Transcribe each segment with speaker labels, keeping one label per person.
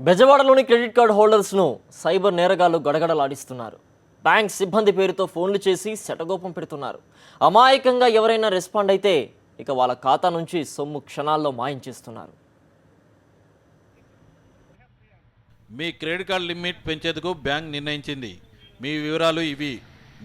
Speaker 1: బెజవాడలోని credit card హోల్డర్స్ను cyber నేరగాళ్లు గడగడలాడిస్తున్నారు. Bank సిబ్బంది పేరుతో ఫోన్లు చేసి శటగోపం పెడుతున్నారు. అమాయకంగా ఎవరైనా రెస్పాండ్ అయితే ఇక వాళ్ళ ఖాతా నుంచి సొమ్ము క్షణాల్లో మాయించేస్తున్నారు.
Speaker 2: మీ క్రెడిట్ కార్డ్ లిమిట్ పెంచేందుకు బ్యాంక్ నిర్ణయించింది. మీ వివరాలు ఇవి.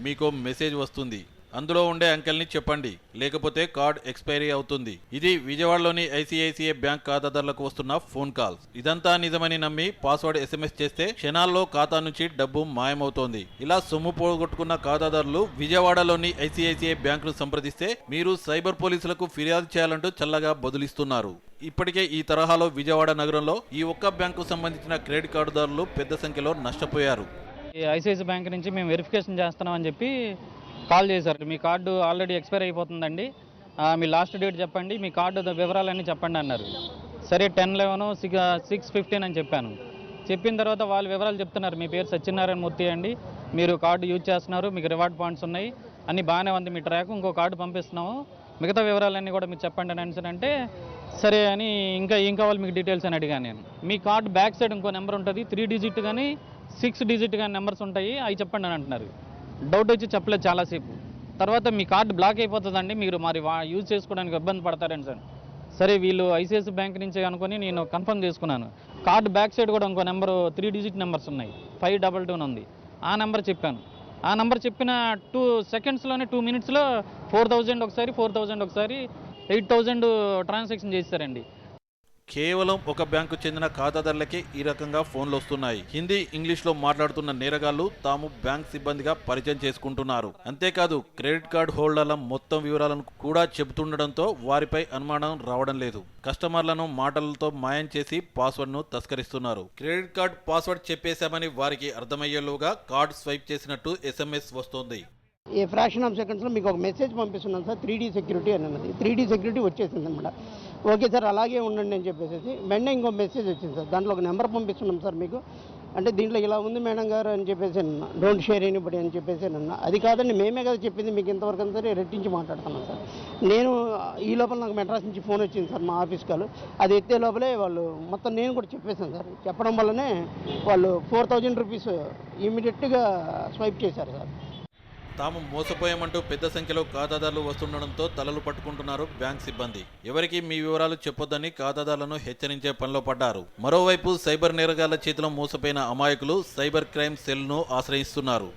Speaker 2: మీకు మెసేజ్ వస్తుంది. అందులో ఉండే అంకెల్ని చెప్పండి, లేకపోతే కార్డ్ ఎక్స్పైరీ అవుతుంది. ఇది విజయవాడలోని ఐసిఐసిఐ బ్యాంక్ ఖాతాదారులకు వస్తున్న ఫోన్ కాల్స్. ఇదంతా నిజమని నమ్మి పాస్వర్డ్ SMS చేస్తే క్షణాల్లో ఖాతా నుంచి డబ్బు మాయమవుతోంది. ఇలా సొమ్ము పోగొట్టుకున్న ఖాతాదారులు విజయవాడలోని ఐసిఐసిఐ బ్యాంకును సంప్రదిస్తే మీరు సైబర్ పోలీసులకు ఫిర్యాదు చేయాలంటూ చల్లగా బదులిస్తున్నారు. ఇప్పటికే ఈ తరహాలో విజయవాడ నగరంలో ఈ ఒక్క బ్యాంకు సంబంధించిన క్రెడిట్ కార్డుదారులు పెద్ద సంఖ్యలో నష్టపోయారు.
Speaker 3: ఐసిఐసిఐ బ్యాంక్ నుంచి మేము వెరిఫికేషన్ చేస్తున్నామని చెప్పి కాల్ చేశారు. మీ కార్డు ఆల్రెడీ ఎక్స్పైర్ అయిపోతుందండి, మీ లాస్ట్ డేట్ చెప్పండి, మీ కార్డు వివరాలన్నీ చెప్పండి అన్నారు. సరే 10/11/6/15 అని చెప్పాను. చెప్పిన తర్వాత వాళ్ళు వివరాలు చెప్తున్నారు. మీ పేరు సత్యనారాయణ మూర్తి అండి, మీరు కార్డు యూజ్ చేస్తున్నారు, మీకు రివార్డ్ పాయింట్స్ ఉన్నాయి, అన్నీ బాగానే ఉంది, మీ ట్రాక్ ఇంకో కార్డు పంపిస్తున్నాము, మిగతా వివరాలన్నీ కూడా మీరు చెప్పండి అని అంటే సరే అని ఏం కావాలి మీకు డీటెయిల్స్ అని అడిగాను నేను. మీ కార్డు బ్యాక్ సైడ్ ఇంకో నెంబర్ ఉంటుంది, 3 డిజిట్ కానీ 6 డిజిట్ కానీ నెంబర్స్ ఉంటాయి, అవి చెప్పండి అని అంటున్నారు. డౌట్ వచ్చి చెప్పలేదు చాలాసేపు. తర్వాత మీ కార్డు బ్లాక్ అయిపోతుందండి, మీరు మరి యూజ్ చేసుకోవడానికి ఇబ్బంది పడతారని సార్. సరే వీళ్ళు ఐసిఐసిఐ బ్యాంక్ నుంచి అనుకుని నేను కన్ఫర్మ్ చేసుకున్నాను. కార్డు బ్యాక్ సైడ్ కూడా ఇంకో నెంబరు 3 డిజిట్ నెంబర్స్ ఉన్నాయి, 522 ఉంది. ఆ నెంబర్ చెప్పాను. ఆ నెంబర్ చెప్పిన 2 సెకండ్స్లోనే 2 మినిట్స్లో 4000 ఒకసారి 4000 ఒకసారి 8000 ట్రాన్సాక్షన్ చేశారండి.
Speaker 2: కేవలం ఒక బ్యాంకు చెందిన ఖాతాదారులకే ఈ రకంగా ఫోన్లు వస్తున్నాయి. హిందీ, ఇంగ్లీష్లో మాట్లాడుతున్న నేరగాళ్లు తాము బ్యాంక్ సిబ్బందిగా పరిచయం చేసుకుంటున్నారు. అంతేకాదు క్రెడిట్ కార్డ్ హోల్డర్ల మొత్తం వివరాలను కూడా చెబుతుండడంతో వారిపై అనుమానం రావడం లేదు. కస్టమర్లను మాటలతో మాయం చేసి పాస్వర్డ్ను తస్కరిస్తున్నారు. క్రెడిట్ కార్డ్ పాస్వర్డ్ చెప్పేశామని వారికి అర్థమయ్యేలోగా కార్డ్ స్వైప్ చేసినట్టు SMS వస్తోంది.
Speaker 4: ఈ ఫ్రాక్షన్ ఆఫ్ సెకండ్స్లో మీకు ఒక మెసేజ్ పంపిస్తున్నాను సార్, 3D సెక్యూరిటీ అని అన్నది. 3D సెక్యూరిటీ వచ్చేసింది అనమాట. ఓకే సార్ అలాగే ఉండండి అని చెప్పేసి వెంటనే ఇంకో మెసేజ్ వచ్చింది సార్, దాంట్లో ఒక నెంబర్ పంపిస్తున్నాం సార్ మీకు, అంటే దీంట్లో ఇలా ఉంది మేడం గారు అని చెప్పేసి అన్న, డోంట్ షేర్ ఎనీబడి అని చెప్పేసి అన్న. అది కాదండి మేమే కదా చెప్పింది మీకు ఇంతవరకు అంతా రెట్టించి మాట్లాడుతున్నాం సార్. నేను ఈ లోపల నాకు మెడ్రాస్ నుంచి ఫోన్ వచ్చింది సార్ మా ఆఫీస్ కాల్. అది ఎత్తే లోపలే వాళ్ళు మొత్తం నేను కూడా చెప్పేశాను సార్. చెప్పడం వల్లనే వాళ్ళు 4000 రూపీస్ ఇమీడియట్గా స్వైప్ చేశారు సార్.
Speaker 2: తాము మోసపోయామంటూ పెద్ద సంఖ్యలో ఖాతాదారులు వస్తుండడంతో తలలు పట్టుకుంటున్నారు బ్యాంక్ సిబ్బంది. ఎవరికి మీ వివరాలు చెప్పొద్దని ఖాతాదారులను హెచ్చరించే పనిలో పడ్డారు. మరోవైపు సైబర్ నేరగాళ్ల చేతిలో మోసపోయిన అమాయకులు సైబర్ క్రైమ్ సెల్ను ఆశ్రయిస్తున్నారు.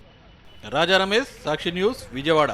Speaker 2: రాజా రమేష్, సాక్షి న్యూస్, విజయవాడ.